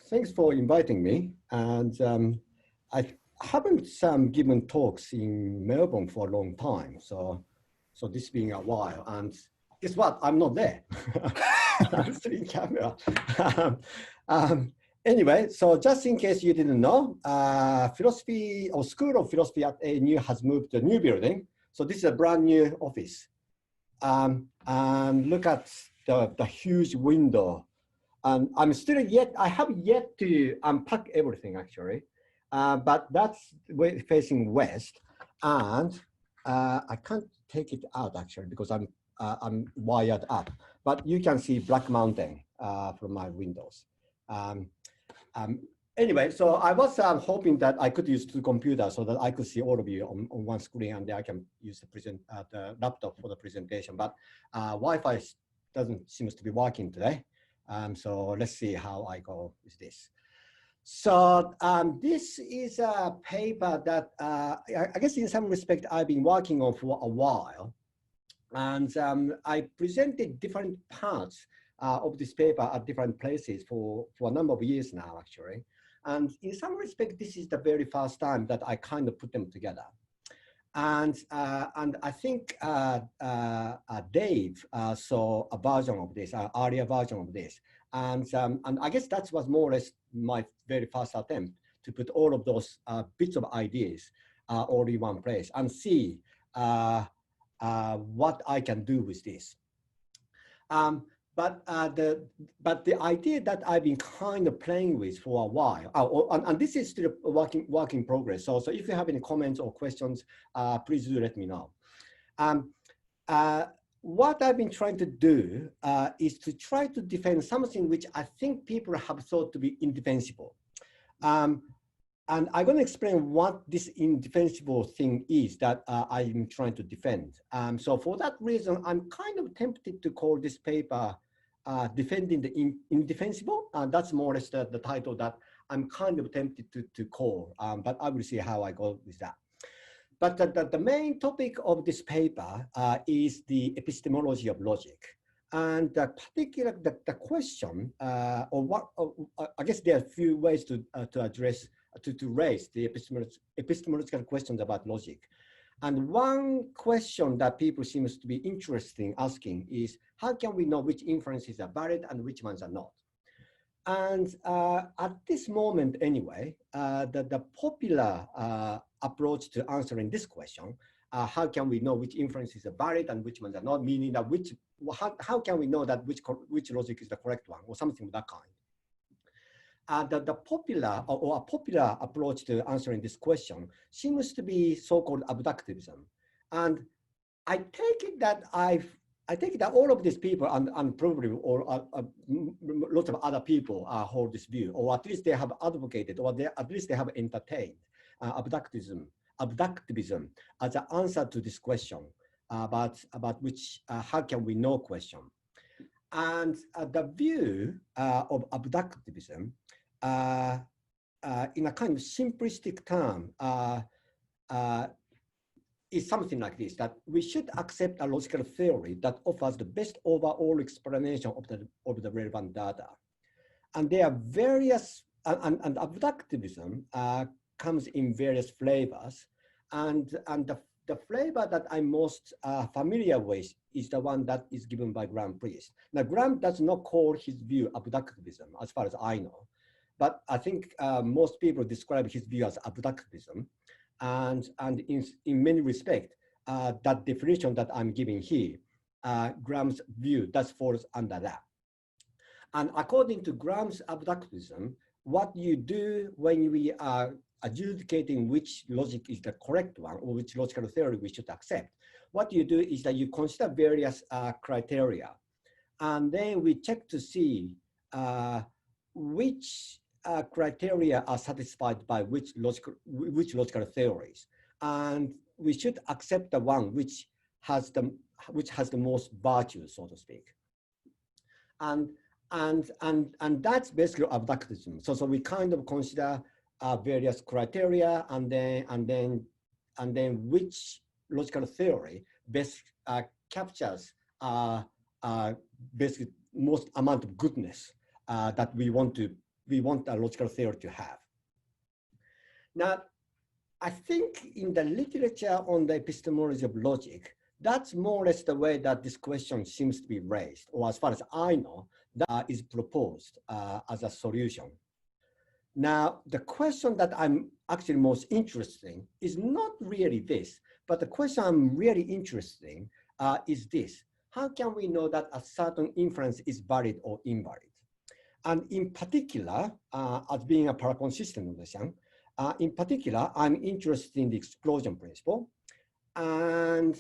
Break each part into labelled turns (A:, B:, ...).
A: Thanks for inviting me. And I haven't given talks in Melbourne for a long time. So this being a while. And guess what? I'm not there. I'm still in camera. Anyway, so just in case you didn't know, philosophy or School of Philosophy at ANU has moved to a new building. So this is a brand new office. And look at the huge window. And I have yet to unpack everything actually, but that's facing west, and I can't take it out actually because I'm wired up. But you can see Black Mountain from my windows. Anyway, so I was hoping that I could use the computer so that I could see all of you on one screen, and then I can use the laptop for the presentation. But Wi-Fi doesn't seem to be working today. So let's see how I go with this. So this is a paper that I guess in some respect I've been working on for a while. And I presented different parts of this paper at different places for a number of years now, actually. And in some respect, this is the very first time that I kind of put them together. And I think Dave saw a version of this, an earlier version of this. And I guess that was more or less my very first attempt to put all of those bits of ideas all in one place and see what I can do with this. But the idea that I've been kind of playing with for a while, and this is still a work in progress. So if you have any comments or questions, please do let me know. What I've been trying to do is to try to defend something which I think people have thought to be indefensible. And I'm going to explain what this indefensible thing is that I'm trying to defend. So for that reason, I'm kind of tempted to call this paper Defending the Indefensible. And that's more or less the title that I'm kind of tempted to call, but I will see how I go with that. But the main topic of this paper is the epistemology of logic. And the question, I guess there are a few ways to address, to raise the epistemological questions about logic. And one question that people seem to be interested in asking is, how can we know which inferences are valid and which ones are not? And at this moment anyway, the popular approach to answering this question, how can we know which inferences are valid and which ones are not, meaning that how can we know that which logic is the correct one or something of that kind? The popular or a popular approach to answering this question seems to be so-called abductivism. And I take it that all of these people and probably lots of other people hold this view, or at least they have advocated, or at least they have entertained abductivism as an answer to this question about which how can we know question. And the view of abductivism in a kind of simplistic term is something like this, that we should accept a logical theory that offers the best overall explanation of the relevant data. And there are various, and abductivism comes in various flavors. And the flavor that I'm most familiar with is the one that is given by Graham Priest. Now, Graham does not call his view abductivism, as far as I know. But I think most people describe his view as abductivism. And in many respects, that definition that I'm giving here, Graham's view, that falls under that. And according to Graham's abductivism, what you do when we are adjudicating which logic is the correct one or which logical theory we should accept, what you do is that you consider various criteria. And then we check to see which criteria are satisfied by which logical theories, and we should accept the one which has the most virtue, so to speak. And that's basically abductivism. So we kind of consider various criteria, and then which logical theory best captures basically most amount of goodness that we want to we want a logical theory to have. Now, I think in the literature on the epistemology of logic, that's more or less the way that this question seems to be raised, or as far as I know, that is proposed as a solution. Now, the question that I'm actually most interested in is not really this, but the question I'm really interested in is this. How can we know that a certain inference is valid or invalid? And in particular, as being a paraconsistent logician, in particular, I'm interested in the explosion principle. And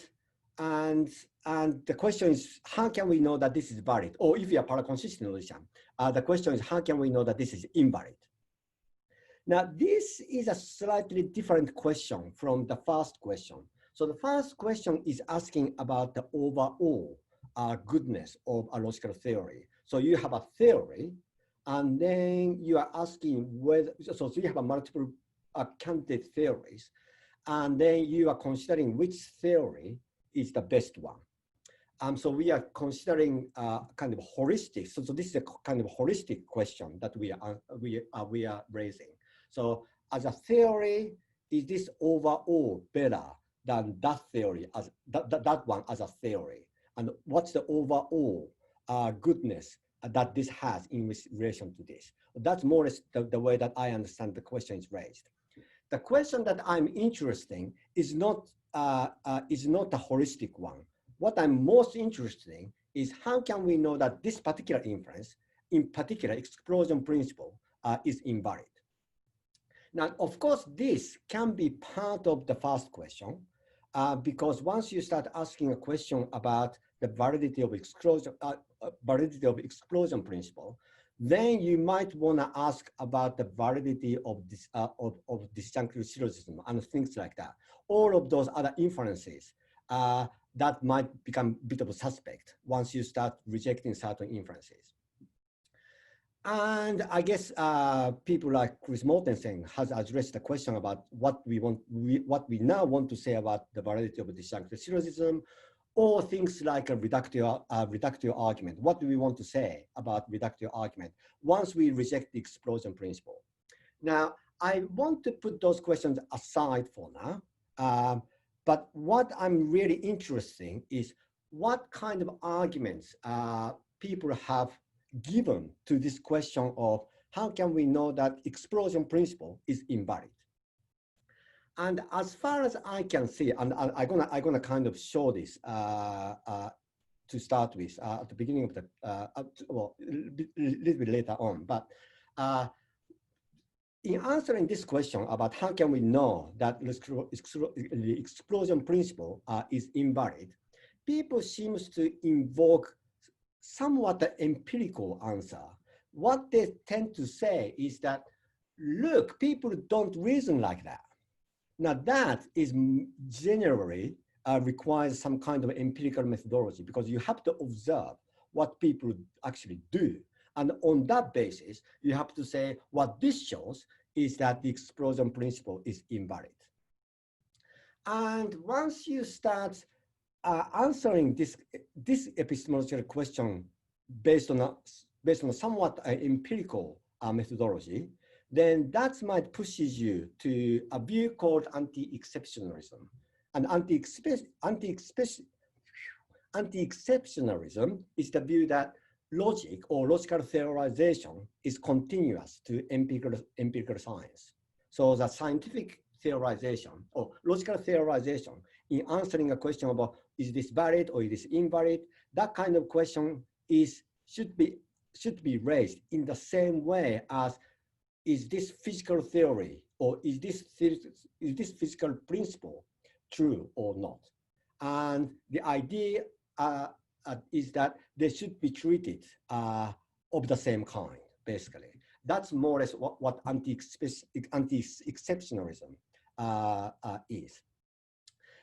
A: the question is, how can we know that this is valid? Or if you are paraconsistent logician, the question is, how can we know that this is invalid? Now, this is a slightly different question from the first question. So the first question is asking about the overall goodness of a logical theory. So you have a theory, and then you are asking whether, so you have a multiple candidate theories, and then you are considering which theory is the best one. So we are considering kind of holistic. So this is a kind of holistic question that we are raising. So as a theory, is this overall better than that theory as that one as a theory? And what's the overall goodness that this has in relation to this? That's more or less the way that I understand the question is raised. The question that I'm interested in is not a holistic one. What I'm most interested in is how can we know that this particular inference, in particular explosion principle, is invalid? Now, of course, this can be part of the first question, because once you start asking a question about the validity of explosion principle, then you might want to ask about the validity of this of disjunctive syllogism and things like that. All of those other inferences that might become a bit of a suspect once you start rejecting certain inferences. And I guess people like Chris Mortensen has addressed the question about what we now want to say about the validity of disjunctive syllogism, or things like a reductio argument. What do we want to say about reductio argument once we reject the explosion principle? Now, I want to put those questions aside for now, but what I'm really interested in is what kind of arguments people have given to this question of how can we know that explosion principle is invalid. And as far as I can see, and I'm gonna kind of show this to start with at the beginning of the, well, a little bit later on, but in answering this question about how can we know that the explosion principle is invalid, people seems to invoke somewhat an empirical answer. What they tend to say is that, look, people don't reason like that. Now that is generally requires some kind of empirical methodology, because you have to observe what people actually do. And on that basis, you have to say what this shows is that the explosion principle is invalid. And once you start answering this epistemological question based on a somewhat empirical methodology, then that might pushes you to a view called anti-exceptionalism. And anti-exceptionalism is the view that logic or logical theorization is continuous to empirical science. So the scientific theorization or logical theorization in answering a question about is this valid or is this invalid, that kind of question should be raised in the same way as is this physical theory or is this physical principle true or not? And the idea is that they should be treated of the same kind, basically. That's more or less what anti-exceptionalism is.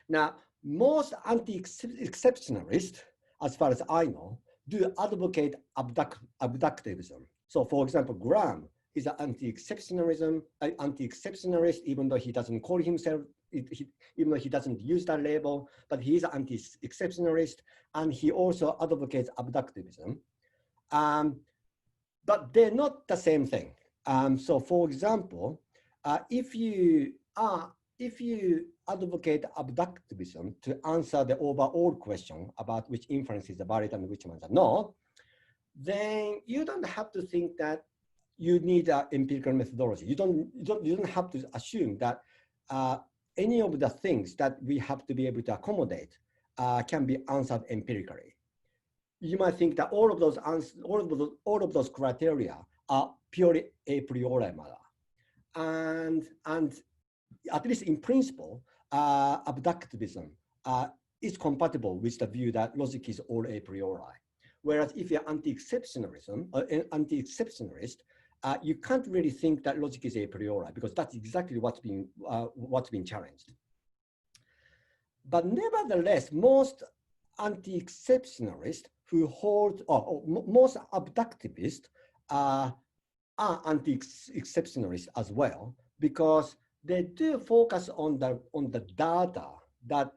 A: Now, most anti-exceptionalists, as far as I know, do advocate abductivism. So for example, Graham is an anti-exceptionalist, even though he doesn't call himself, even though he doesn't use that label, but he is an anti-exceptionalist, and he also advocates abductivism. But they're not the same thing. So for example, if you advocate abductivism to answer the overall question about which inferences are valid and which ones are not, then you don't have to think that you need an empirical methodology. You don't have to assume that any of the things that we have to be able to accommodate can be answered empirically. You might think that all of those criteria are purely a priori matter, and at least in principle, abductivism is compatible with the view that logic is all a priori. Whereas if you're anti-exceptionalist, you can't really think that logic is a priori, because that's exactly what's being challenged. But nevertheless, most anti-exceptionalists who hold, or most abductivists are anti-exceptionalists as well, because they do focus on the data that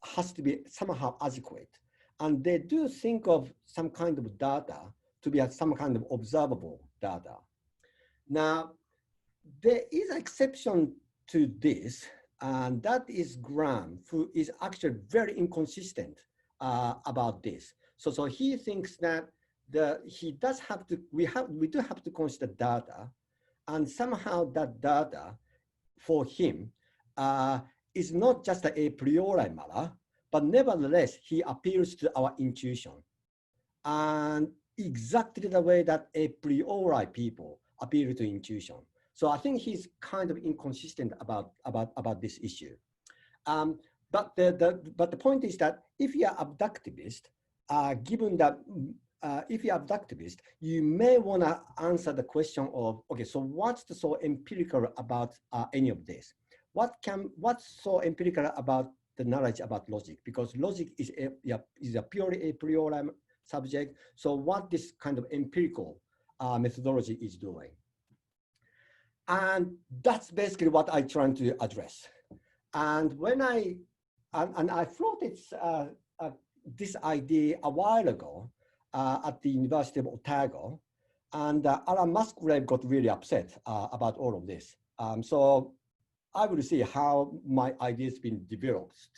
A: has to be somehow adequate. And they do think of some kind of data to be some kind of observable data. Now, there is an exception to this, and that is Graham, who is actually very inconsistent about this. So he thinks that we do have to consider data, and somehow that data for him is not just a priori matter, but nevertheless, he appeals to our intuition, and exactly the way that a priori people appeal to intuition. So I think he's kind of inconsistent about this issue. But the point is that if you're abductivist, given that if you're abductivist, you may want to answer the question of, okay, so what's so empirical about any of this? What's so empirical about the knowledge about logic? Because logic is a purely a priori subject. So what this kind of empirical methodology is doing. And that's basically what I'm trying to address. And when I floated this idea a while ago at the University of Otago, and Alan Musgrave got really upset about all of this. So I will see how my ideas been developed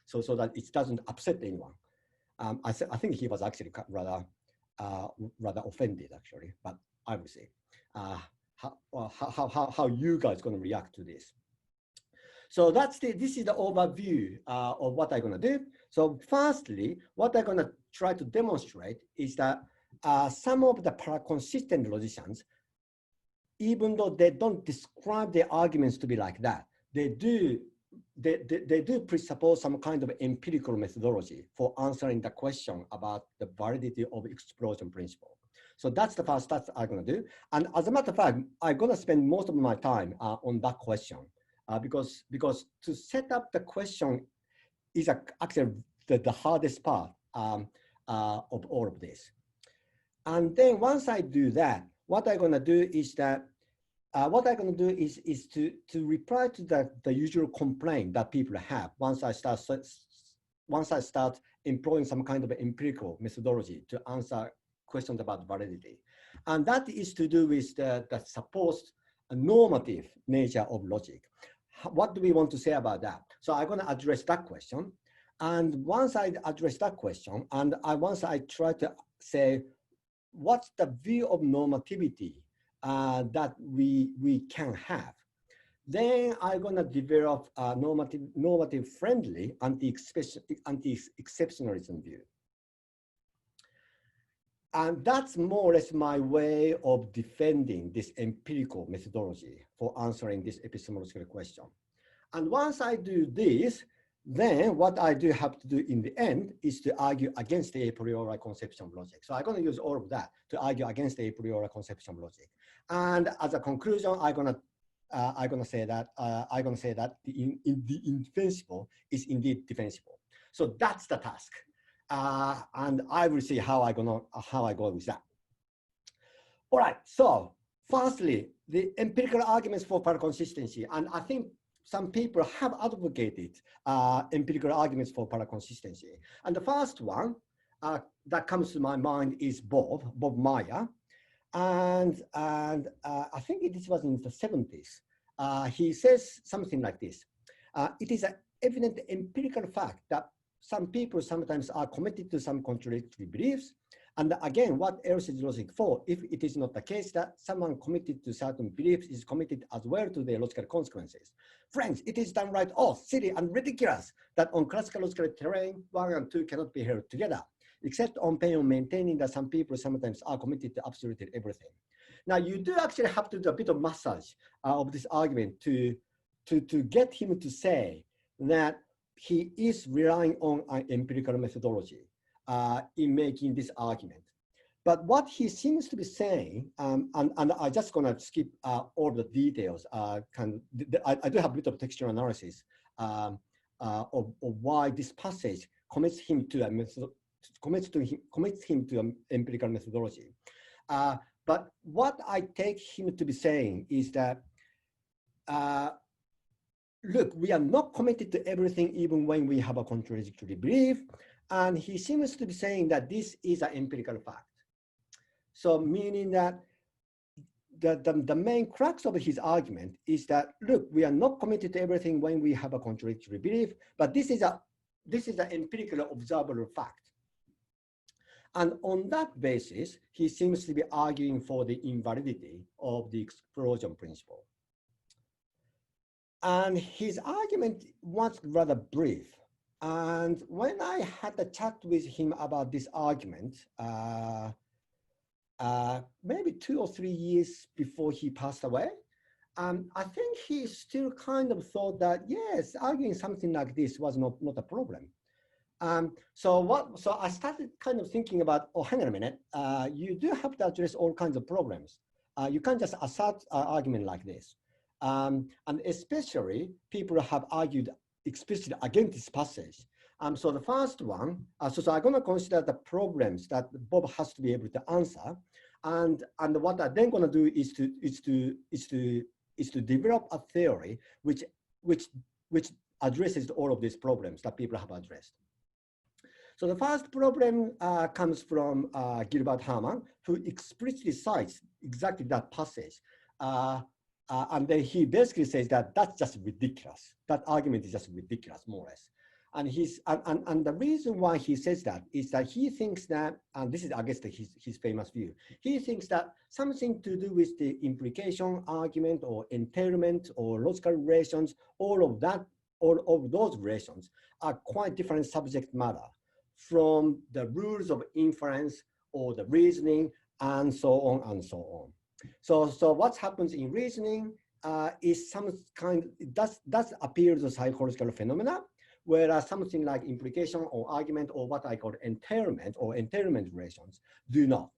A: so that it doesn't upset anyone. I think he was actually rather offended, actually, but I will see how you guys going to react to this. So this is the overview of what I'm going to do. So firstly, what I'm going to try to demonstrate is that some of the paraconsistent logicians, even though they don't describe their arguments to be like that, they do presuppose some kind of empirical methodology for answering the question about the validity of explosion principle. So that's the first that I'm going to do. And as a matter of fact, I'm going to spend most of my time on that question because to set up the question is actually the hardest part of all of this. And then once I do that, what I'm going to do is that to reply to the usual complaint that people have once I start employing some kind of empirical methodology to answer questions about validity. And that is to do with the supposed normative nature of logic. What do we want to say about that? So I'm going to address that question. And once I address that question, and once I try to say, what's the view of normativity that we can have, then I'm going to develop a normative friendly anti-exceptionalism view. And that's more or less my way of defending this empirical methodology for answering this epistemological question. And once I do this, then what I do have to do in the end is to argue against the a priori conception of logic. So I'm going to use all of that to argue against the a priori conception of logic. And as a conclusion, I'm going to say that the indefensible is indeed defensible. So that's the task. And I will see how I go with that. All right. So firstly, the empirical arguments for paraconsistency, and I think some people have advocated empirical arguments for paraconsistency. And the first one that comes to my mind is Bob Meyer. And I think this was in the 70s. He says something like this. It is an evident empirical fact that some people sometimes are committed to some contradictory beliefs. And again, what else is logic for if it is not the case that someone committed to certain beliefs is committed as well to their logical consequences? Friends, it is downright silly and ridiculous that on classical logical terrain, 1 and 2 cannot be held together, except on pain of maintaining that some people sometimes are committed to absolutely everything. Now, you do actually have to do a bit of massage of this argument to get him to say that he is relying on an empirical methodology in making this argument. But what he seems to be saying, and I'm just going to skip all the details. I do have a bit of textual analysis of why this passage commits him to an empirical methodology. But what I take him to be saying is that, look, we are not committed to everything even when we have a contradictory belief. And he seems to be saying that this is an empirical fact. So meaning that the main crux of his argument is that, look, we are not committed to everything when we have a contradictory belief, but this is an empirically observable fact. And on that basis, he seems to be arguing for the invalidity of the explosion principle. And his argument was rather brief. And when I had a chat with him about this argument, maybe 2 or 3 years before he passed away, I think he still kind of thought that, yes, arguing something like this was not a problem. So I started kind of thinking about, oh, hang on a minute, you do have to address all kinds of problems. You can't just assert an argument like this. And especially people have argued explicitly against this passage. So the first one, so I'm going to consider the problems that Bob has to be able to answer, and what I'm then going to do is to develop a theory which addresses all of these problems that people have addressed. So the first problem comes from Gilbert Herman, who explicitly cites exactly that passage. And then he basically says that that's just ridiculous. That argument is just ridiculous, more or less. And the reason why he says that is that he thinks that, and this is, I guess, his famous view, he thinks that something to do with the implication argument or entailment or logical relations, all of those relations are quite different subject matter from the rules of inference or the reasoning and so on and so on. So what happens in reasoning is some kind, does appear as psychological phenomena, whereas something like implication or argument or what I call entailment or entailment relations do not.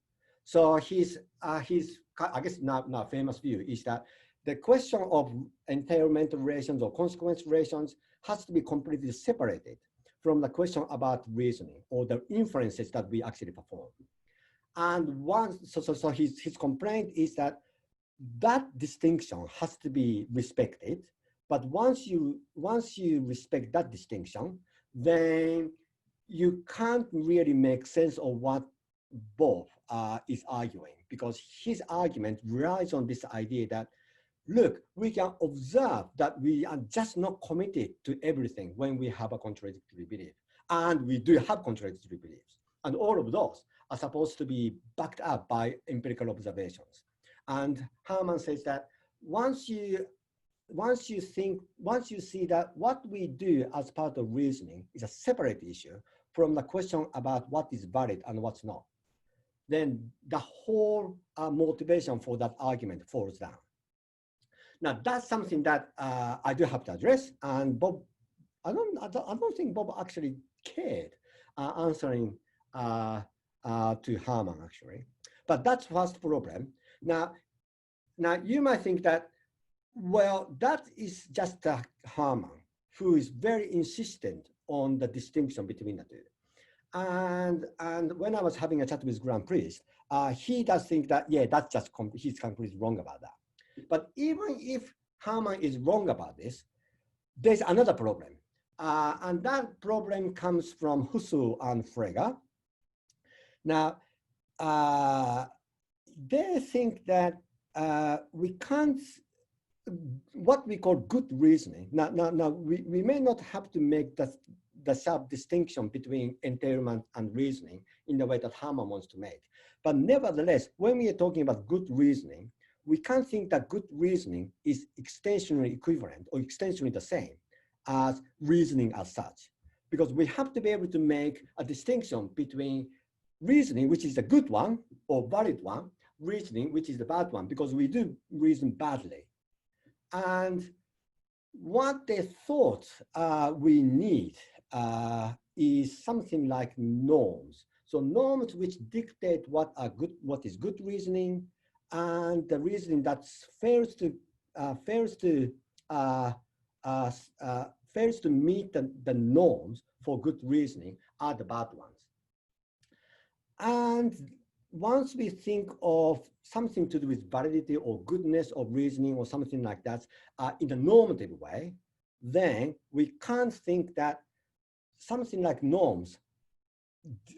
A: So his I guess now famous view is that the question of entailment relations or consequence relations has to be completely separated from the question about reasoning or the inferences that we actually perform. And so his complaint is that distinction has to be respected, but once you respect that distinction, then you can't really make sense of what Bob is arguing, because his argument relies on this idea that, look, we can observe that we are just not committed to everything when we have a contradictory belief. And we do have contradictory beliefs. And all of those are supposed to be backed up by empirical observations. And Herman says that once you see that what we do as part of reasoning is a separate issue from the question about what is valid and what's not, then the whole motivation for that argument falls down. Now that's something that I do have to address, and Bob, I don't think Bob actually cared answering to Herman actually, but that's first problem. Now you might think that, well, that is just Herman, who is very insistent on the distinction between the two. And when I was having a chat with Grand Priest, he does think that, yeah, that's just he's completely wrong about that. But even if Herman is wrong about this, there's another problem. And that problem comes from Husserl and Frege. Now, they think that we can't, what we call good reasoning. Now we may not have to make the sharp distinction between entailment and reasoning in the way that Hamann wants to make. But nevertheless, when we are talking about good reasoning, we can't think that good reasoning is extensionally equivalent or extensionally the same as reasoning as such. Because we have to be able to make a distinction between reasoning, which is the good one or valid one, reasoning, which is the bad one, because we do reason badly. And what they thought we need is something like norms. So norms which dictate what is good reasoning, and the reasoning that fails to meet the norms for good reasoning are the bad ones. And once we think of something to do with validity or goodness of reasoning or something like that in a normative way, then we can't think that something like norms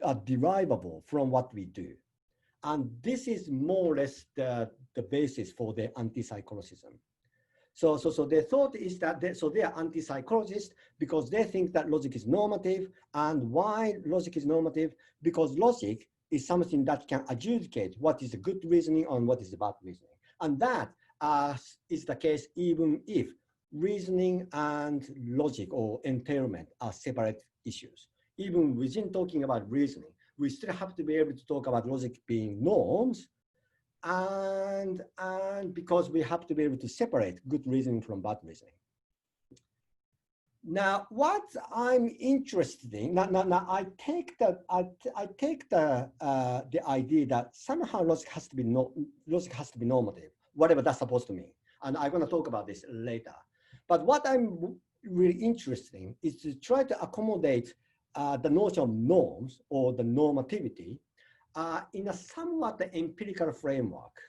A: are derivable from what we do. And this is more or less the basis for the anti-psychologism. So their thought is that they are anti-psychologists because they think that logic is normative. And why logic is normative? Because logic is something that can adjudicate what is the good reasoning and what is the bad reasoning. And that is the case even if reasoning and logic or entailment are separate issues. Even within talking about reasoning, we still have to be able to talk about logic being norms, and because we have to be able to separate good reasoning from bad reasoning. Now, what I'm interested in, now I take the idea that somehow logic has to be normative, whatever that's supposed to mean, and I'm going to talk about this later. But what I'm really interested in is to try to accommodate the notion of norms or the normativity in a somewhat empirical framework.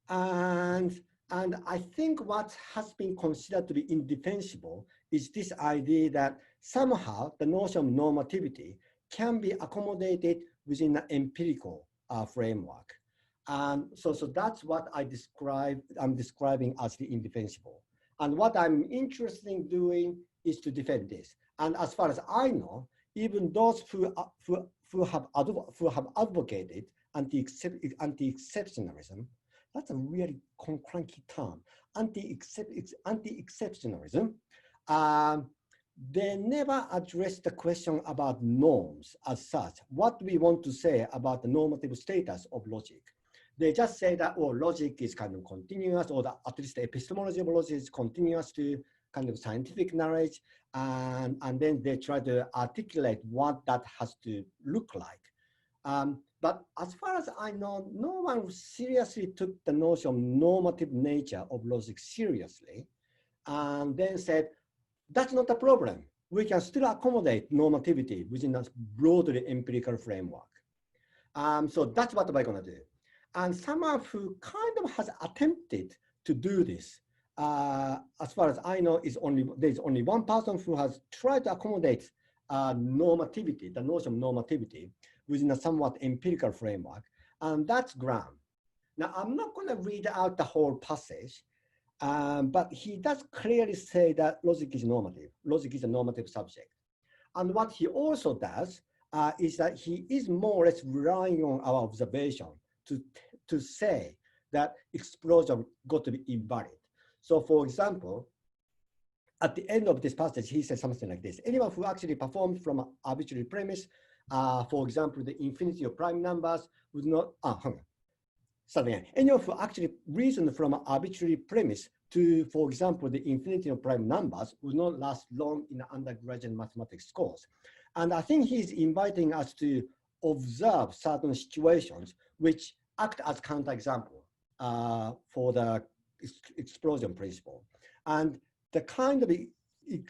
A: And I think what has been considered to be indefensible is this idea that somehow the notion of normativity can be accommodated within an empirical framework. And so that's what I'm describing as the indefensible. And what I'm interested in doing is to defend this. And as far as I know, even those who have advocated anti-exceptionalism, that's a really clunky term, anti-exceptionalism, they never address the question about norms as such, what we want to say about the normative status of logic. They just say that, oh, logic is kind of continuous, or at least the epistemology of logic is continuous to kind of scientific knowledge, and then they try to articulate what that has to look like. But as far as I know, no one seriously took the notion of normative nature of logic seriously, and then said, that's not a problem. We can still accommodate normativity within a broadly empirical framework. So that's what we're going to do. And someone who kind of has attempted to do this, as far as I know, there's only one person who has tried to accommodate normativity, the notion of normativity, within a somewhat empirical framework, and that's Graham. Now, I'm not going to read out the whole passage, but he does clearly say that logic is normative. Logic is a normative subject. And what he also does is that he is more or less relying on our observation to say that explosion got to be invalid. So for example, at the end of this passage, he says something like this: anyone who actually performs from an arbitrary premise, for example, the infinity of prime numbers would not, anyone who actually reasoned from an arbitrary premise to, for example, the infinity of prime numbers would not last long in an undergraduate mathematics course. And I think he's inviting us to observe certain situations which act as counterexample for the explosion principle. And the kind of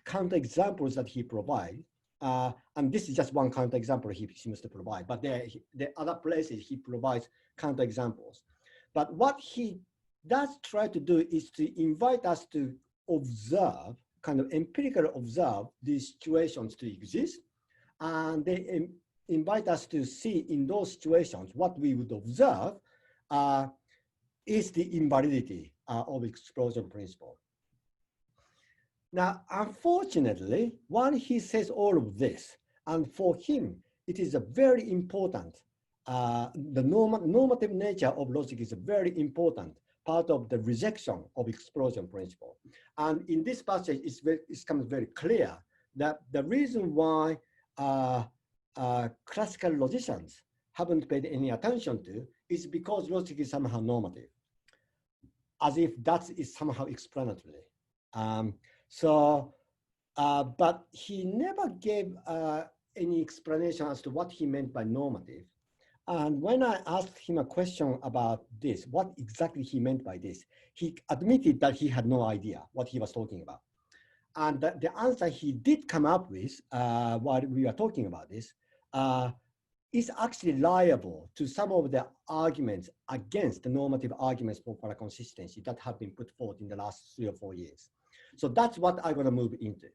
A: counterexamples that he provides, and this is just one counterexample he seems to provide, but there are other places he provides counterexamples. But what he does try to do is to invite us to observe, kind of empirically observe these situations to exist, and they invite us to see in those situations what we would observe is the invalidity of explosion principle. Now, unfortunately, while he says all of this, and for him, it is a very important, the normative nature of logic is a very important part of the rejection of explosion principle. And in this passage, it becomes very clear that the reason why classical logicians haven't paid any attention to is because logic is somehow normative, as if that is somehow explanatory. But he never gave any explanation as to what he meant by normative. And when I asked him a question about this, what exactly he meant by this, he admitted that he had no idea what he was talking about. And the answer he did come up with while we were talking about this is actually liable to some of the arguments against the normative arguments for paraconsistency that have been put forth in the last 3 or 4 years. So that's what I'm going to move into.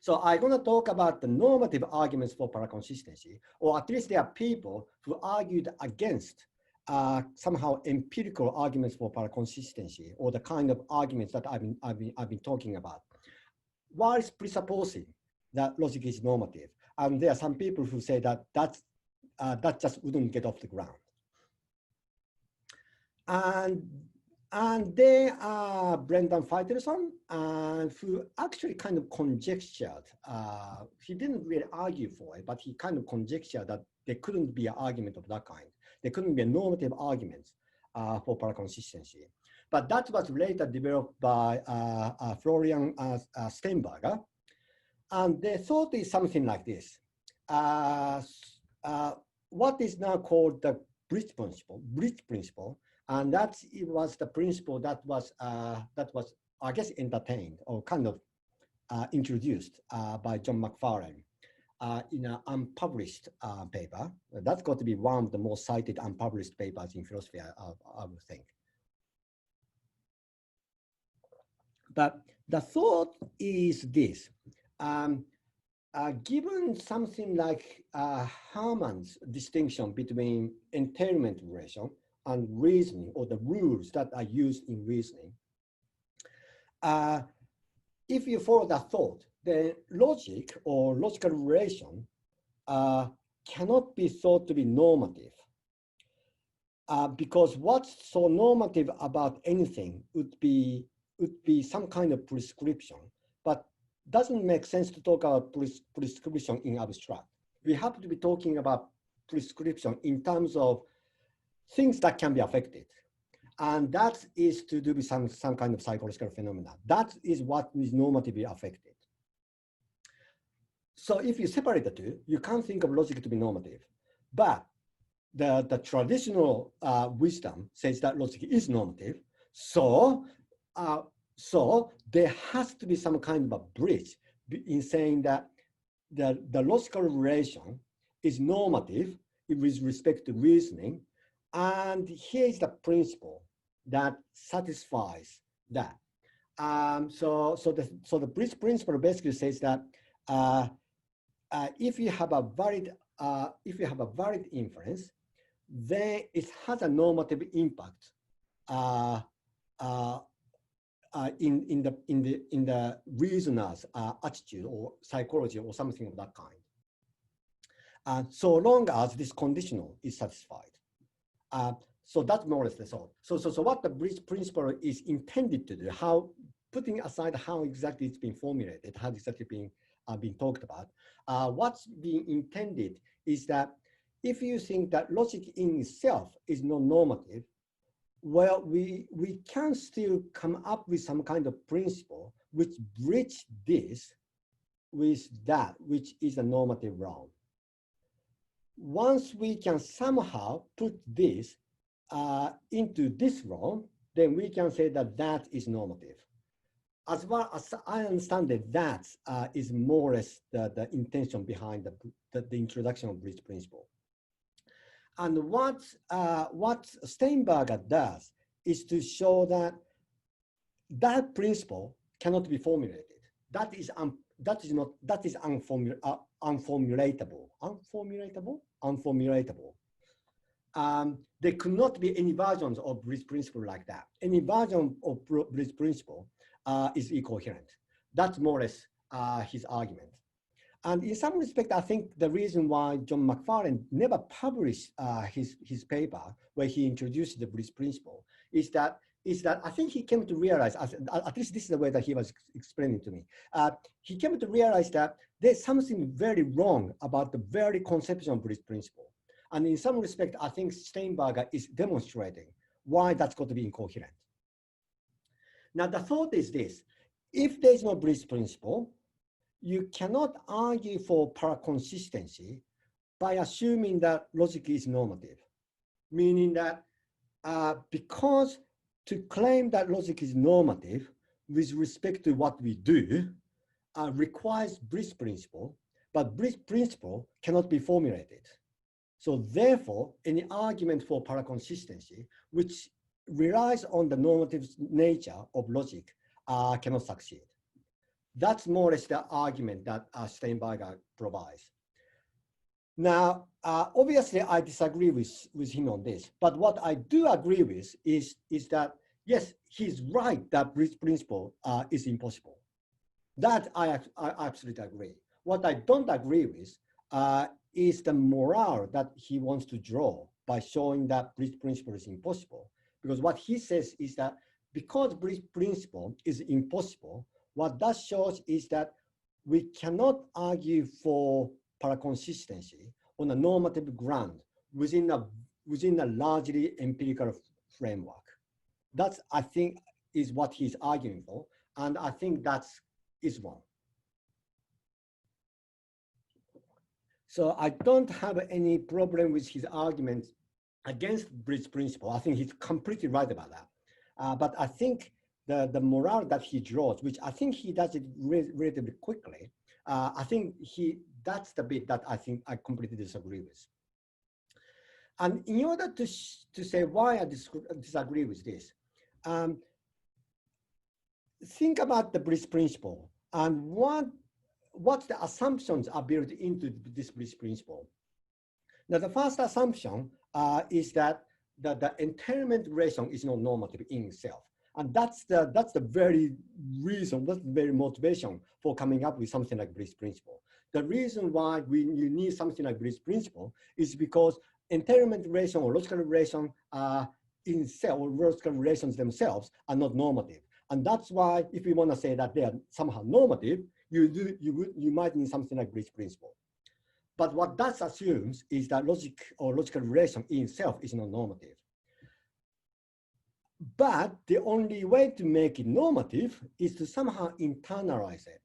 A: So I'm going to talk about the normative arguments for paraconsistency, or at least there are people who argued against somehow empirical arguments for paraconsistency, or the kind of arguments that I've been talking about, whilst presupposing that logic is normative. And there are some people who say that that just wouldn't get off the ground. And they are Brendan Feitelson, who actually kind of conjectured, he didn't really argue for it, but he kind of conjectured that there couldn't be an argument of that kind. There couldn't be a normative argument for paraconsistency. But that was later developed by Florian Steinberger. And their thought is something like this. What is now called the bridge principle, and it was the principle that was I guess entertained or kind of introduced by John McFarlane in an unpublished paper. That's got to be one of the most cited unpublished papers in philosophy, I would think. But the thought is this. Given something like Hammond's distinction between entailment relation and reasoning, or the rules that are used in reasoning, if you follow that thought, then logic or logical relation cannot be thought to be normative. Because what's so normative about anything would be some kind of prescription, but doesn't make sense to talk about prescription in abstract. We have to be talking about prescription in terms of things that can be affected. And that is to do with some kind of psychological phenomena. That is what is normatively affected. So if you separate the two, you can't think of logic to be normative. But the traditional wisdom says that logic is normative. So there has to be some kind of a bridge in saying that the logical relation is normative with respect to reasoning. And here is the principle that satisfies that. So the bridge principle basically says that if you have a valid inference, then it has a normative impact in the reasoner's attitude or psychology or something of that kind. So long as this conditional is satisfied. So that's more or less the thought. So what the bridge principle is intended to do, putting aside how exactly it's been formulated, how exactly been talked about, what's being intended is that if you think that logic in itself is non-normative, well, we can still come up with some kind of principle which bridge this with that which is a normative realm. Once we can somehow put this into this realm, then we can say that that is normative. As far as I understand it, that is more or less the intention behind the introduction of bridge principle. And what Steinberger does is to show that that principle cannot be formulated. That that is unformulatable. There could not be any versions of Bliss principle like that. Any version of Bliss principle is incoherent. That's more or less his argument. And in some respect, I think the reason why John Macfarlane never published his paper where he introduced the Bliss principle is that I think he came to realize, at least this is the way that he was explaining to me, he came to realize that there's something very wrong about the very conception of Bliss principle. And in some respect, I think Steinberger is demonstrating why that's got to be incoherent. Now, the thought is this: if there's no Bliss principle, you cannot argue for paraconsistency by assuming that logic is normative, meaning that because to claim that logic is normative with respect to what we do requires Bliss principle, but Bliss principle cannot be formulated. So therefore, any argument for paraconsistency, which relies on the normative nature of logic, cannot succeed. That's more or less the argument that Steinberger provides. Now, obviously, I disagree with him on this, but what I do agree with is that, yes, he's right that Bliss principle is impossible. That I absolutely agree. What I don't agree with is the morale that he wants to draw by showing that Bliss principle is impossible. Because what he says is that because Bliss principle is impossible, what that shows is that we cannot argue for paraconsistency on a normative ground within a largely empirical framework. That's, I think, is what he's arguing for, and I think is wrong. So I don't have any problem with his argument against Bliss principle. I think he's completely right about that. But I think the morale that he draws, which I think he does it relatively quickly, I think that's the bit that I think I completely disagree with. And in order to say why I disagree with this, think about the Bliss principle and what the assumptions are built into this Bliss principle. Now, the first assumption is that the entailment relation is not normative in itself. And that's the very reason, that's the very motivation for coming up with something like Bliss principle. The reason why you need something like Bliss principle is because entailment relation or logical relation in itself, or logical relations themselves are not normative. And that's why if you want to say that they are somehow normative, you might need something like Bliss principle. But what that assumes is that logic or logical relation in itself is not normative. But the only way to make it normative is to somehow internalize it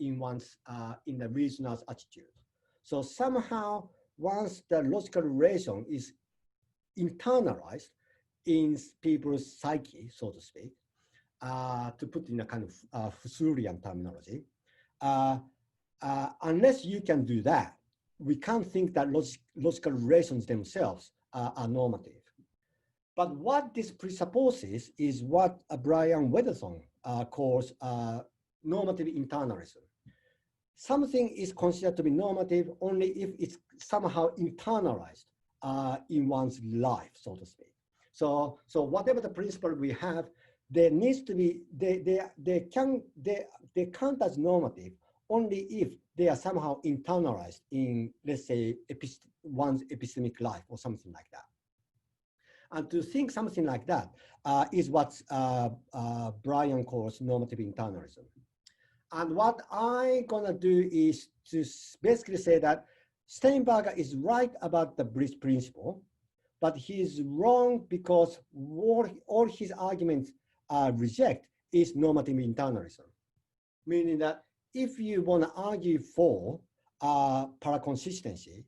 A: in the reasoner's attitude. So somehow, once the logical relation is internalized in people's psyche, so to speak, to put in a kind of Husserlian terminology, unless you can do that, we can't think that logical relations themselves are normative. But what this presupposes is what Brian Weatherson calls normative internalism. Something is considered to be normative only if it's somehow internalized in one's life, so to speak. So whatever the principle we have, there needs to be, they count as normative only if they are somehow internalized in, let's say, one's epistemic life or something like that. And to think something like that is what Brian calls normative internalism. And what I'm gonna do is to basically say that Steinberger is right about the Bliss principle, but he's wrong because all his arguments reject is normative internalism. Meaning that if you want to argue for paraconsistency,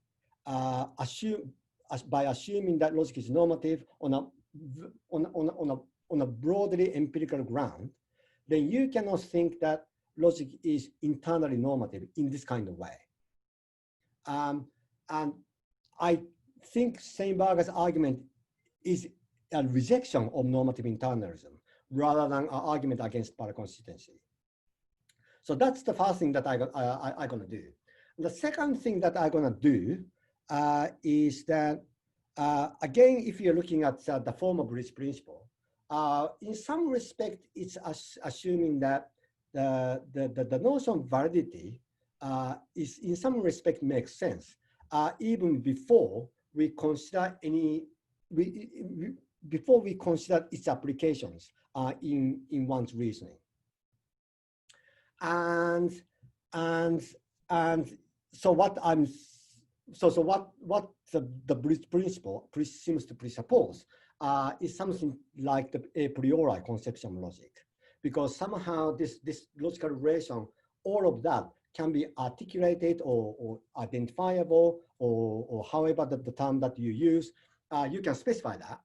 A: by assuming that logic is normative on a broadly empirical ground, then you cannot think that logic is internally normative in this kind of way. And I think Steinberger's argument is a rejection of normative internalism rather than an argument against paraconsistency. So that's the first thing that I'm going to do. The second thing that I'm going to do is that, again, if you're looking at the form of this principle, in some respect, it's assuming that the notion of validity is in some respect makes sense, even before we consider before we consider its applications in one's reasoning. And so what the principle seems to presuppose is something like the a priori conception logic, because somehow this logical relation, all of that can be articulated or identifiable, or however the term that you use, you can specify that,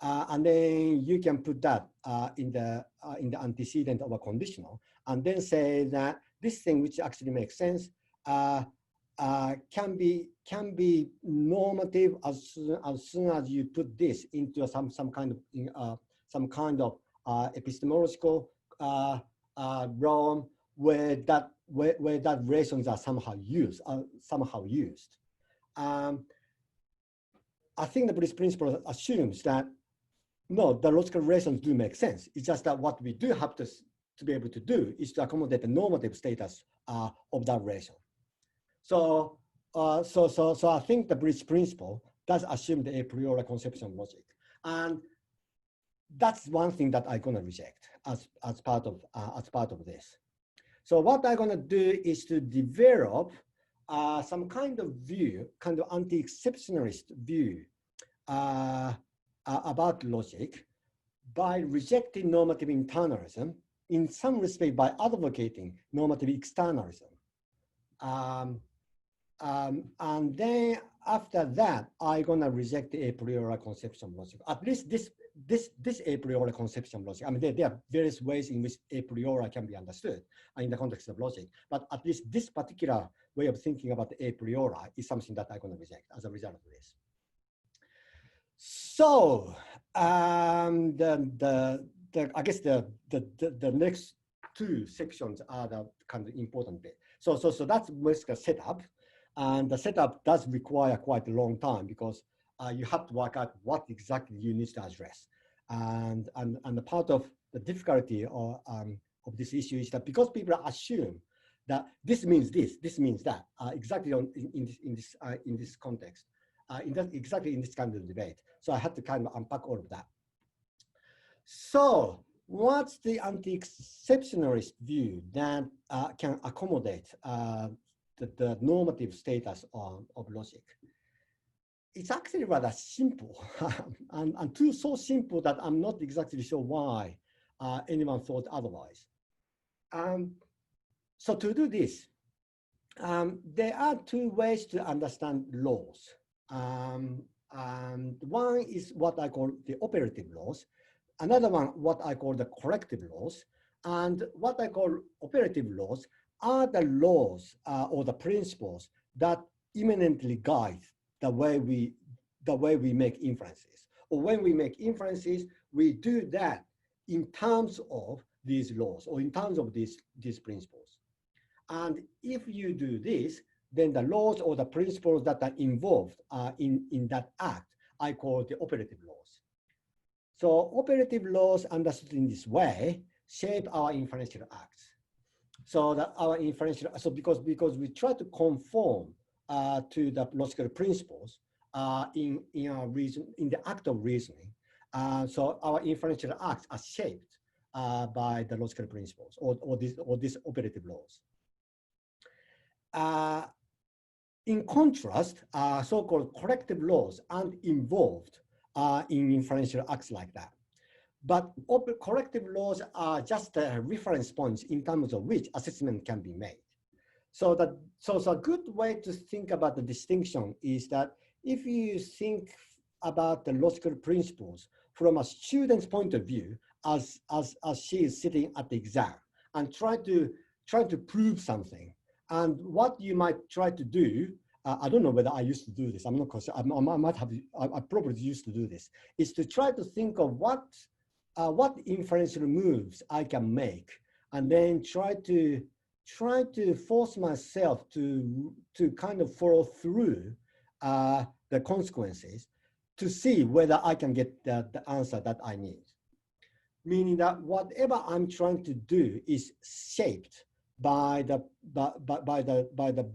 A: and then you can put that in the antecedent of a conditional, and then say that this thing which actually makes sense can be normative as soon as you put this into some kind of epistemological realm where that relations are somehow used. I think the British principle assumes that no, the logical relations do make sense. It's just that what we do have to be able to do is to accommodate the normative status of that relation. So I think the British principle does assume the a priori conception logic, and that's one thing that I'm going to reject as part of this. So what I'm going to do is to develop some kind of view, kind of anti-exceptionalist view about logic by rejecting normative internalism, in some respect by advocating normative externalism. And then after that, I'm gonna reject the a priori conception logic. At least this a priori conception logic. I mean, there are various ways in which a priori can be understood in the context of logic, but at least this particular way of thinking about the a priori is something that I'm gonna reject as a result of this. So I guess the next two sections are the kind of important bit. So that's basically a setup. And the setup does require quite a long time because you have to work out what exactly you need to address. And the part of the difficulty of this issue is that because people assume that this means this means that, exactly in this context, exactly in this kind of debate. So I had to kind of unpack all of that. So what's the anti-exceptionalist view that can accommodate the normative status of logic? It's actually rather simple, and so simple that I'm not exactly sure why anyone thought otherwise. So to do this, there are two ways to understand laws. And one is what I call the operative laws, another one what I call the corrective laws, and what I call operative laws are the laws or the principles that immanently guide the way we make inferences. Or when we make inferences, we do that in terms of these laws or in terms of these principles. And if you do this, then the laws or the principles that are involved in that act, I call the operative laws. So operative laws understood in this way shape our inferential acts. So that our inferential, so because we try to conform to the logical principles in our reason, in the act of reasoning, so our inferential acts are shaped by the logical principles or these operative laws. In contrast, so-called corrective laws aren't involved in inferential acts like that. But corrective laws are just reference points in terms of which assessment can be made. So a good way to think about the distinction is that if you think about the logical principles from a student's point of view, as she is sitting at the exam and try to prove something, and what you might try to do, I don't know whether I used to do this. I'm not I probably used to do this, is to try to think of what inferential moves I can make, and then try to try to force myself to kind of follow through the consequences to see whether I can get the answer that I need. Meaning that whatever I'm trying to do is shaped by the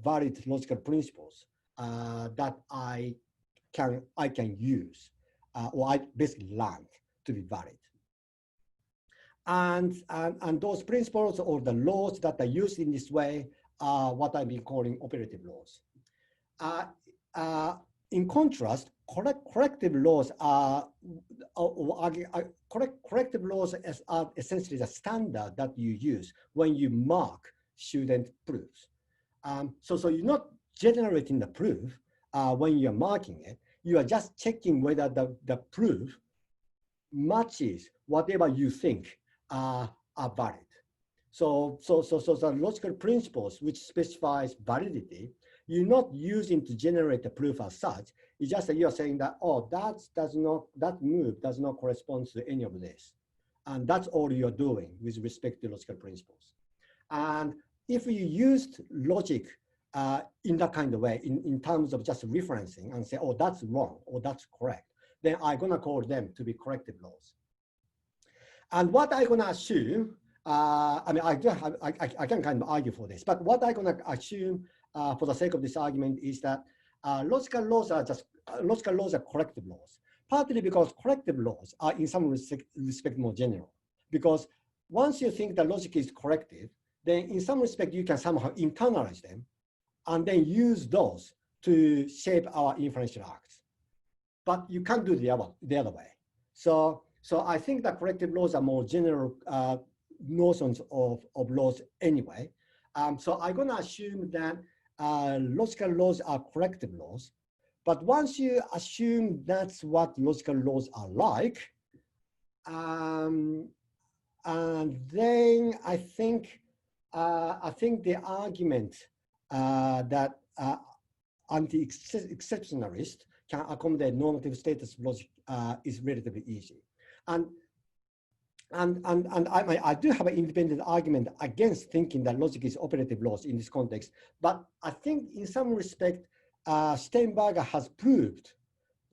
A: valid logical principles that I can use, or I basically learned to be valid. And those principles or the laws that are used in this way are what I've been calling operative laws. In contrast, corrective laws are corrective laws are essentially the standard that you use when you mark student proofs. So you're not generating the proof when you're marking it. You are just checking whether the proof matches whatever you think are valid. So the logical principles which specifies validity, you're not using to generate the proof as such. It's just that you're saying that, oh, that move does not correspond to any of this. And that's all you're doing with respect to logical principles. And if you used logic in that kind of way, in terms of just referencing and say, oh, that's wrong, or that's correct, then I'm gonna call them to be corrective laws. And what I'm gonna assume, I mean, I can kind of argue for this, but what I'm gonna assume for the sake of this argument is that logical laws are corrective laws, partly because corrective laws are in some respect more general. Because once you think that logic is corrective, then in some respect you can somehow internalize them and then use those to shape our inferential acts. But you can't do the other way. So I think that corrective laws are more general notions of laws anyway. So I'm going to assume that logical laws are corrective laws. But once you assume that's what logical laws are like, and then I think the argument that anti-exceptionalist can accommodate normative status logic is relatively easy. And I do have an independent argument against thinking that logic is operative laws in this context, but I think in some respect, Steinberger has proved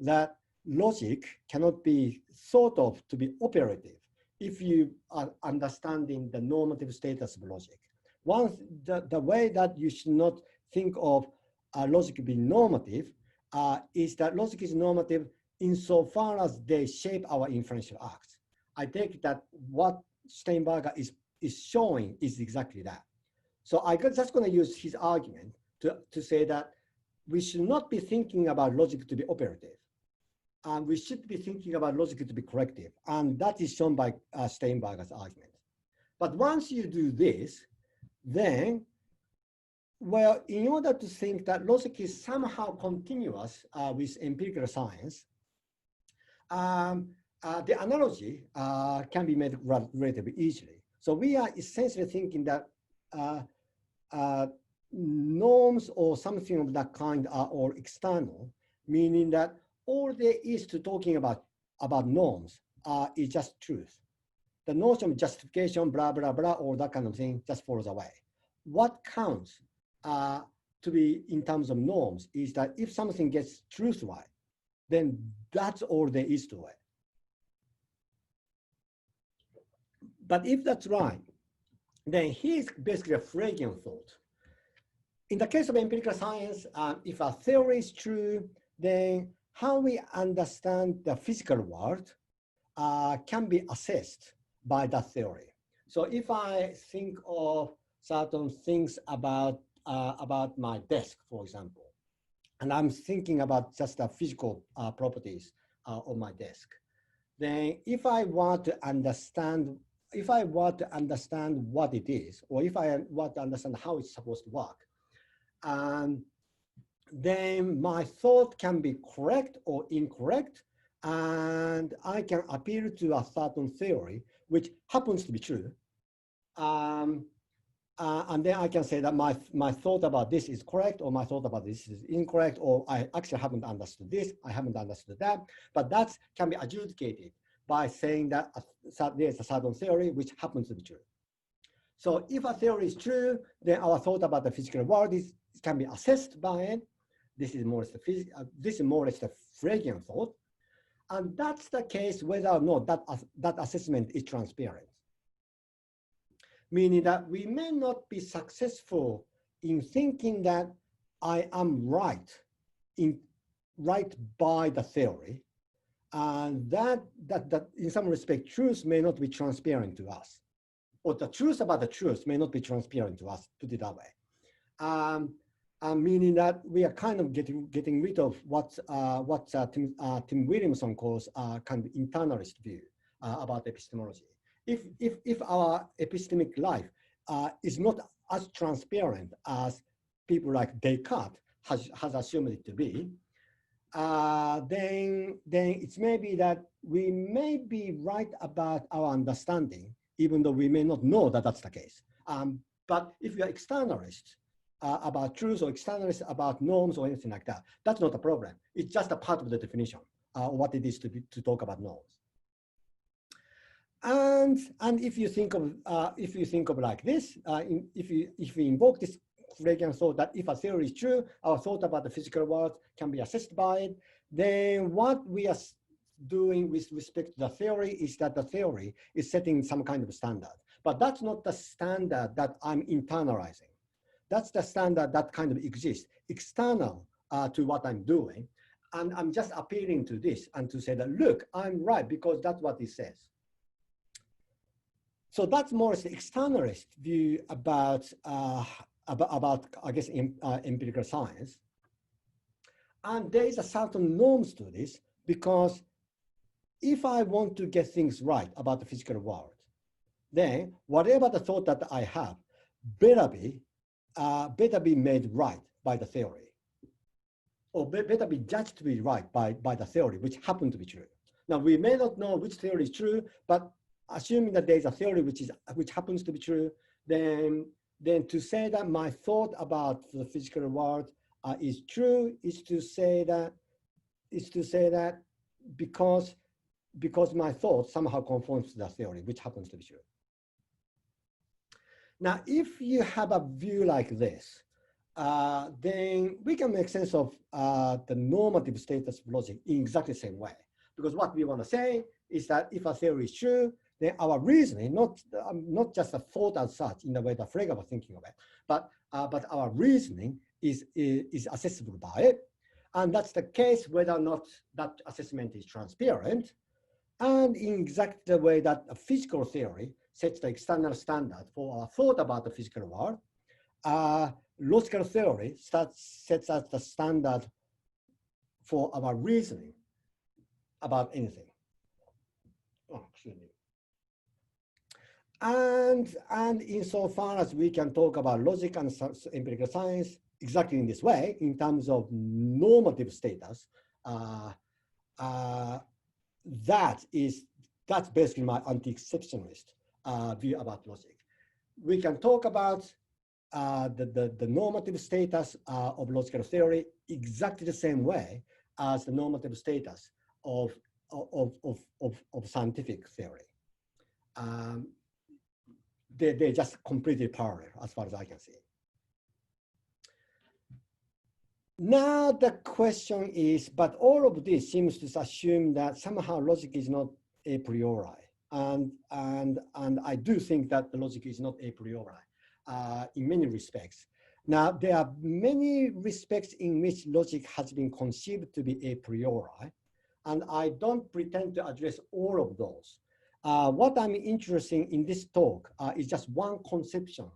A: that logic cannot be thought of to be operative if you are understanding the normative status of logic. Once the way that you should not think of logic being normative is that logic is normative insofar as they shape our inferential acts. I think that what Steinberger is showing is exactly that. So I'm just going to use his argument to say that we should not be thinking about logic to be operative. And we should be thinking about logic to be corrective. And that is shown by Steinberger's argument. But once you do this, then, well, in order to think that logic is somehow continuous with empirical science, the analogy can be made relatively easily. So we are essentially thinking that norms or something of that kind are all external, meaning that all there is to talking about norms is just truth. The notion of justification, blah, blah, blah, or that kind of thing just falls away. What counts to be in terms of norms is that if something gets truth right, then that's all there is to it. But if that's right, then here's basically a Fregean thought. In the case of empirical science, if a theory is true, then how we understand the physical world can be assessed by that theory. So if I think of certain things about my desk, for example, and I'm thinking about just the physical properties of my desk, then if I want to understand what it is, or if I want to understand how it's supposed to work, then my thought can be correct or incorrect, and I can appeal to a certain theory which happens to be true. And then I can say that my thought about this is correct, or my thought about this is incorrect, or I actually haven't understood this, I haven't understood that, but that can be adjudicated by saying that there's a certain theory which happens to be true. So if a theory is true, then our thought about the physical world can be assessed by it. This is more or less the Fregean thought. And that's the case whether or not that assessment is transparent. Meaning that we may not be successful in thinking that I am right by the theory, and that in some respect truth may not be transparent to us, or the truth about the truth may not be transparent to us, put it that way. Meaning that we are kind of getting rid of what Tim Williamson calls kind of internalist view about epistemology. If our epistemic life is not as transparent as people like Descartes has assumed it to be, then it may be that we may be right about our understanding, even though we may not know that that's the case. But if you are externalist about truth or externalist about norms or anything like that, that's not a problem. It's just a part of the definition of what it is to talk about norms. And if you think of like this, if we invoke this Fregean thought that if a theory is true, our thought about the physical world can be assessed by it, then what we are doing with respect to the theory is that the theory is setting some kind of standard. But that's not the standard that I'm internalizing. That's the standard that kind of exists, external to what I'm doing. And I'm just appealing to this and to say that, look, I'm right because that's what it says. So that's more the externalist view about I guess, empirical science. And there is a certain norms to this, because if I want to get things right about the physical world, then whatever the thought that I have better be made right by the theory, or better be judged to be right by the theory, which happen to be true. Now, we may not know which theory is true, but assuming that there is a theory which happens to be true, then to say that my thought about the physical world is true is to say that because my thought somehow conforms to the theory, which happens to be true. Now, if you have a view like this, then we can make sense of the normative status of logic in exactly the same way. Because what we want to say is that if a theory is true, then our reasoning, not just a thought as such in the way that Frege was thinking of it, but our reasoning is accessible by it. And that's the case whether or not that assessment is transparent. And in exactly the way that a physical theory sets the external standard for our thought about the physical world, logical theory sets as the standard for our reasoning about anything. Oh, excuse me. And insofar as we can talk about logic and empirical science exactly in this way, in terms of normative status, that's basically my anti-exceptionalist view about logic. We can talk about the normative status of logical theory exactly the same way as the normative status of scientific theory. They're just completely parallel as far as I can see. Now the question is, but all of this seems to assume that somehow logic is not a priori. And I do think that the logic is not a priori in many respects. Now, there are many respects in which logic has been conceived to be a priori, and I don't pretend to address all of those. What I'm interested in this talk is just one conception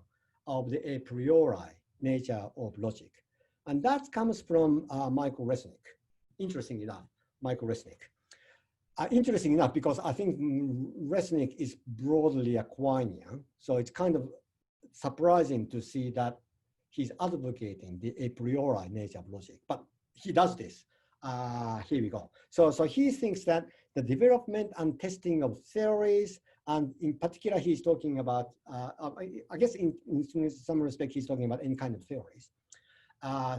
A: of the a priori nature of logic. And that comes from Michael Resnick. Interesting enough, Michael Resnick. Interesting enough because I think Resnick is broadly Aquinian, so it's kind of surprising to see that he's advocating the a priori nature of logic, but he does this. Here we go. So he thinks that the development and testing of theories, and in particular, he's talking about, I guess in some respect, he's talking about any kind of theories,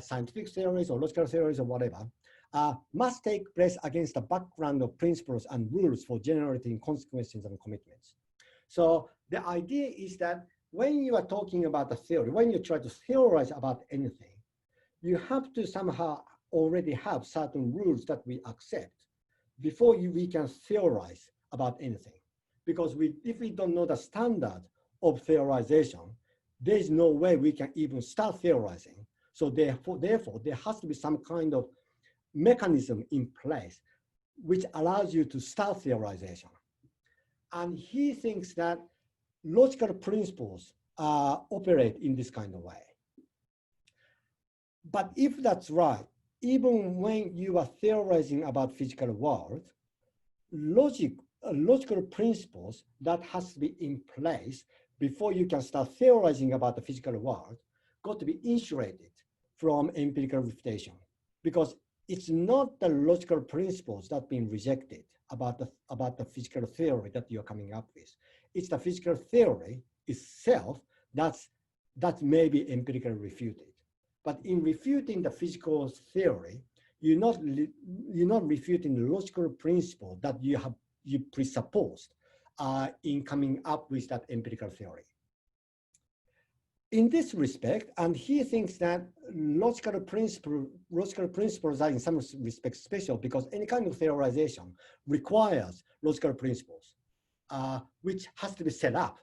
A: scientific theories or logical theories or whatever, must take place against a background of principles and rules for generating consequences and commitments. So the idea is that when you are talking about the theory, when you try to theorize about anything, you have to somehow already have certain rules that we accept before we can theorize about anything. Because if we don't know the standard of theorization, there is no way we can even start theorizing. So therefore, there has to be some kind of mechanism in place which allows you to start theorization. And he thinks that logical principles operate in this kind of way. But if that's right, even when you are theorizing about physical world, logical principles that has to be in place before you can start theorizing about the physical world got to be insulated from empirical refutation, because it's not the logical principles that have been rejected about the physical theory that you're coming up with. It's the physical theory itself that may be empirically refuted. But in refuting the physical theory, you're not refuting the logical principle that you presupposed in coming up with that empirical theory. In this respect, and he thinks that logical principles are in some respects special because any kind of theorization requires logical principles, which has to be set up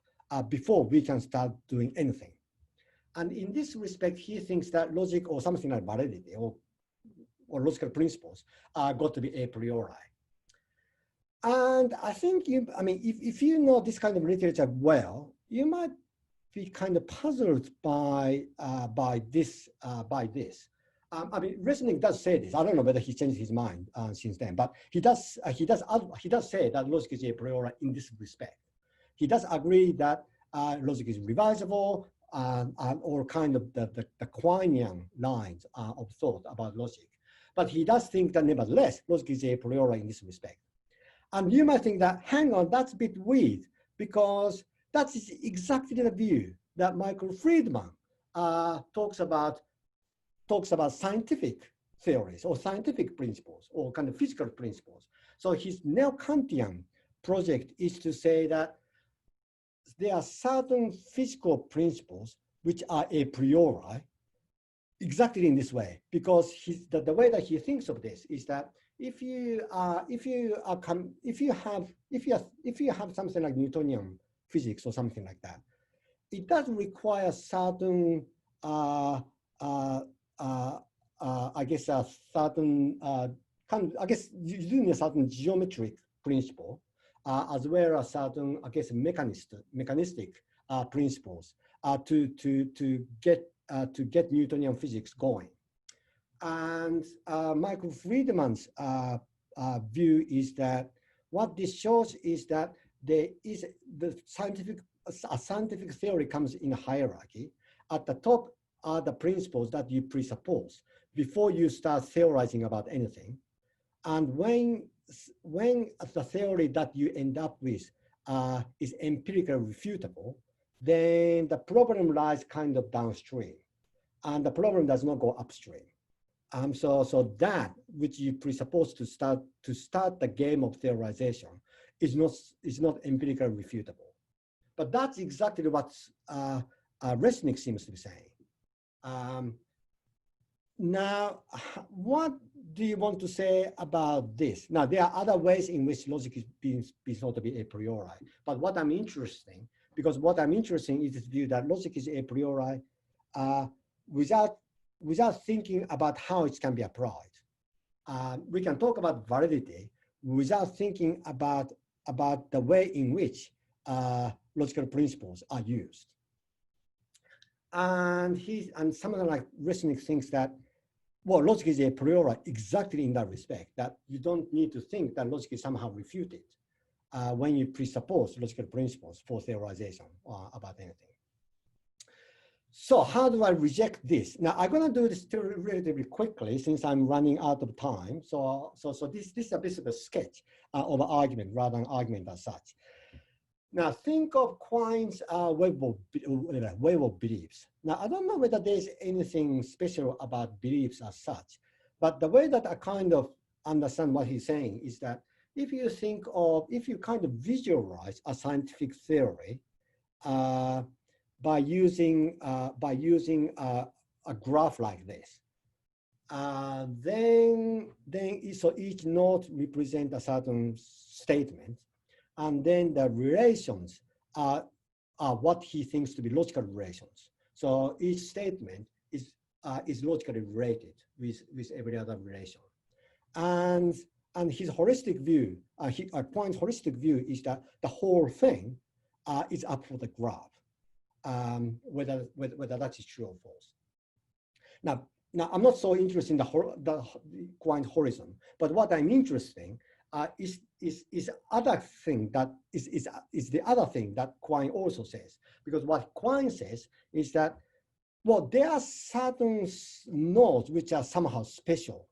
A: before we can start doing anything. And in this respect, he thinks that logic or something like validity or logical principles are got to be a priori. And I think if you know this kind of literature well, you might be kind of puzzled by this. Reasoning does say this. I don't know whether he changed his mind since then, but he does say that logic is a priori in this respect. He does agree that logic is revisable or kind of the Quinian lines of thought about logic. But he does think that nevertheless, logic is a priori in this respect. And you might think that, hang on, that's a bit weird, because that is exactly the view that Michael Friedman talks about scientific theories or scientific principles or kind of physical principles. So his neo-Kantian project is to say that there are certain physical principles which are a priori, exactly in this way, because the way that he thinks of this is that if you have something like Newtonian physics or something like that, it does require certain I guess using a certain geometric principle as well as certain mechanistic principles to get Newtonian physics going. And Michael Friedman's view is that what this shows is that there is a scientific theory comes in a hierarchy. At the top are the principles that you presuppose before you start theorizing about anything. And when the theory that you end up with is empirically refutable, then the problem lies kind of downstream, and the problem does not go upstream. So that which you presuppose to start the game of theorization is not empirically refutable. But that's exactly what Resnick seems to be saying. Now, what do you want to say about this? Now, there are other ways in which logic is being thought to be a priori. But what I'm interested in is this view that logic is a priori without thinking about how it can be applied. We can talk about validity without thinking about the way in which logical principles are used. And someone like Resnick thinks that, well, logic is a priori exactly in that respect, that you don't need to think that logic is somehow refuted when you presuppose logical principles for theorization about anything. So how do I reject this? Now, I'm going to do this relatively quickly since I'm running out of time. So this is a bit of a sketch of an argument rather than argument as such. Now, think of Quine's wave of beliefs. Now, I don't know whether there's anything special about beliefs as such, but the way that I kind of understand what he's saying is that if you kind of visualize a scientific theory, by using a graph like this. Then so each node represents a certain statement, and then the relations are what he thinks to be logical relations. So each statement is logically related with every other relation, and his holistic view, Quine's holistic view is that the whole thing is up for the graph, whether that is true or false. Now I'm not so interested in the Quine holism, but what I'm interested in is other thing that is the other thing that Quine also says. Because what Quine says is that, well, there are certain nodes which are somehow special,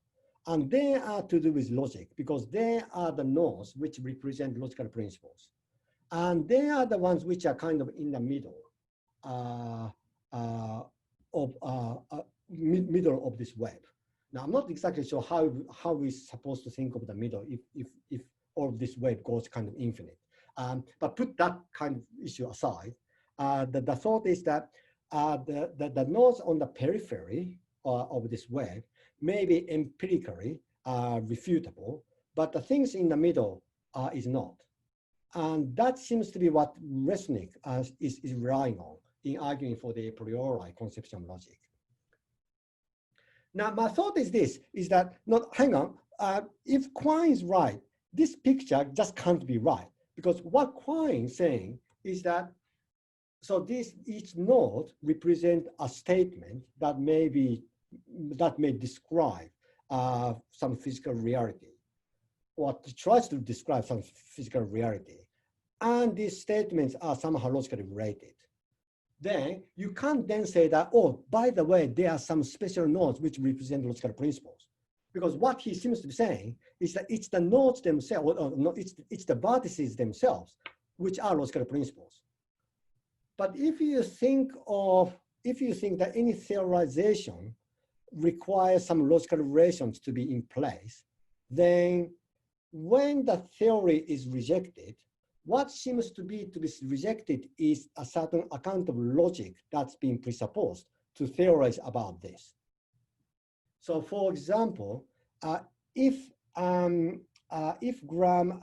A: and they are to do with logic because they are the nodes which represent logical principles, and they are the ones which are kind of in the middle middle of this web. Now, I'm not exactly sure how we're supposed to think of the middle if all of this web goes kind of infinite. But put that kind of issue aside, the thought is that the nodes on the periphery of this web may be empirically refutable, but the things in the middle is not. And that seems to be what Resnick is relying on in arguing for the a priori conception of logic. Now, my thought is this, is that, hang on, if Quine is right, this picture just can't be right, because what Quine is saying is that, so each node represents a statement that may describe some physical reality, or tries to describe some physical reality, and these statements are somehow logically related. Then you can't then say that, oh, by the way, there are some special nodes which represent logical principles. Because what he seems to be saying is that it's the nodes themselves, or no, it's the vertices themselves, which are logical principles. But if you think that any theorization requires some logical relations to be in place, then when the theory is rejected, what seems to be rejected is a certain account of logic that's been presupposed to theorize about this. So, for example, if Graham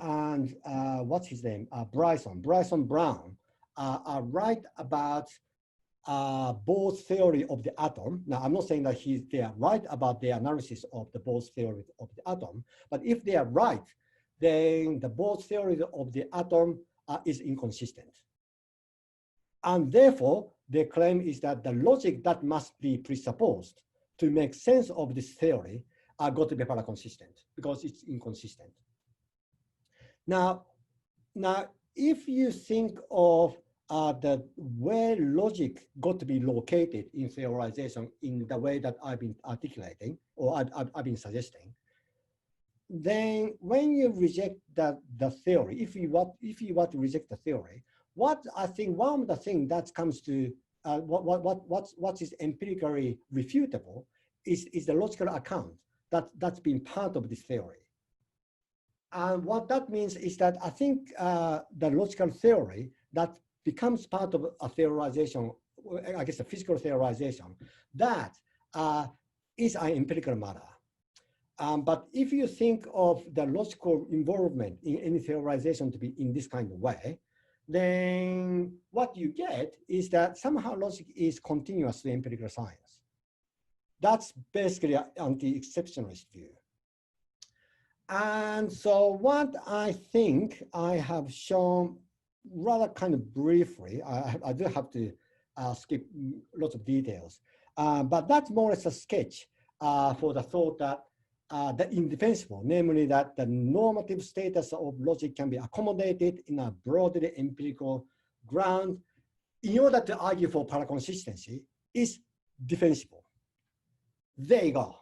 A: and what's his name, Bryson Brown are right about Bohr's theory of the atom. Now, I'm not saying that they are right about the analysis of the Bohr's theory of the atom, but if they are right, then the Bohr's theory of the atom is inconsistent. And therefore, their claim is that the logic that must be presupposed to make sense of this theory are got to be paraconsistent because it's inconsistent. Now, if you think of where logic got to be located in theorization in the way that I've been articulating or I've been suggesting, then when you reject the theory, if you want to reject the theory, what I think one of the things that comes to what is empirically refutable is the logical account that's been part of this theory. And what that means is that I think the logical theory that becomes part of a theorization, I guess a physical theorization, that is an empirical matter. But if you think of the logical involvement in any theorization to be in this kind of way, then what you get is that somehow logic is continuous to empirical science. That's basically an anti-exceptionalist view. And so what I think I have shown rather kind of briefly, I do have to skip lots of details, but that's more or less a sketch for the thought that the indefensible, namely that the normative status of logic can be accommodated in a broadly empirical ground in order to argue for paraconsistency is defensible. There you go.